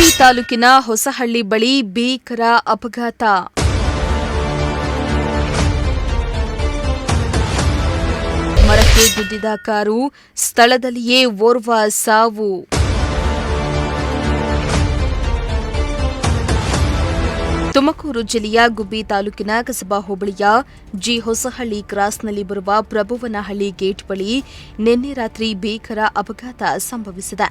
ಗುಬ್ಬಿ ತಾಲೂಕಿನ ಹೊಸಹಳ್ಳಿ ಬಳಿ ಭೀಕರ ಅಪಘಾತ. ಮರಕ್ಕೆ ಗುದ್ದಿದ ಕಾರು, ಸ್ಥಳದಲ್ಲಿಯೇ ಓರ್ವ ಸಾವು. ತುಮಕೂರು ಜಿಲ್ಲೆಯ ಗುಬ್ಬಿ ತಾಲೂಕಿನ ಕಸಬಾ ಹೋಬಳಿಯ ಹೊಸಹಳ್ಳಿ ಕ್ರಾಸ್ನಲ್ಲಿ ಬರುವ ಪ್ರಭುವನಹಳ್ಳಿ ಗೇಟ್ ಬಳಿ ನಿನ್ನೆ ರಾತ್ರಿ ಭೀಕರ ಅಪಘಾತ ಸಂಭವಿಸಿದೆ.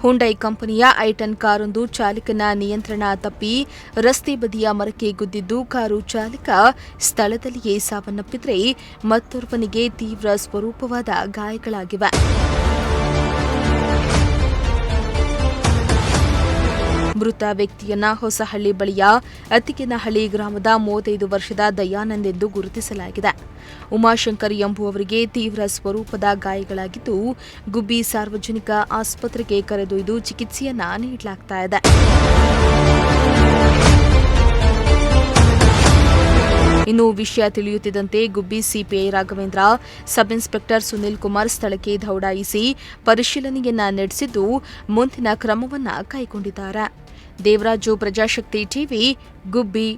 ಹುಂಡೈ ಕಂಪನಿಯ ಐಟನ್ ಕಾರೊಂದು ಚಾಲಕನ ನಿಯಂತ್ರಣ ತಪ್ಪಿ ರಸ್ತೆ ಬದಿಯ ಮರಕ್ಕೆ ಗುದ್ದಿದ್ದು ಕಾರು ಚಾಲಕ ಸ್ಥಳದಲ್ಲಿಯೇ ಸಾವನ್ನಪ್ಪಿದರೆ ಮತ್ತೋರ್ವನಿಗೆ ತೀವ್ರ ಸ್ವರೂಪವಾದ ಗಾಯಗಳಾಗಿವೆ. ಮೃತ ವ್ಯಕ್ತಿಯನ್ನ ಹೊಸಹಳ್ಳಿ ಬಳಿಯ ಅತ್ತಿಗೆನಹಳ್ಳಿ ಗ್ರಾಮದ 35 ವರ್ಷದ ದಯಾನಂದ್ ಎಂದು ಗುರುತಿಸಲಾಗಿದೆ. ಉಮಾಶಂಕರ್ ಎಂಬುವವರಿಗೆ ತೀವ್ರ ಸ್ವರೂಪದ ಗಾಯಗಳಾಗಿದ್ದು ಗುಬ್ಬಿ ಸಾರ್ವಜನಿಕ ಆಸ್ಪತ್ರೆಗೆ ಕರೆದೊಯ್ದು ಚಿಕಿತ್ಸೆಯನ್ನ ನೀಡಲಾಗುತ್ತಿದೆ. ಇನ್ನು ವಿಷಯ ತಿಳಿಯುತ್ತಿದ್ದಂತೆ Gubbi CPI Raghavendra, sub inspector Sunil Kumar ಸ್ಥಳಕ್ಕೆ ದೌಡಾಯಿಸಿ ಪರಿಶೀಲನೆಯನ್ನ ನಡೆಸಿದ್ದು ಮುಂದಿನ ಕ್ರಮವನ್ನ ಕೈಗೊಂಡಿದ್ದಾರೆ. ದೇವರಾಜು, ಪ್ರಜಾಶಕ್ತಿ ಟಿವಿ, ಗುಬ್ಬಿ.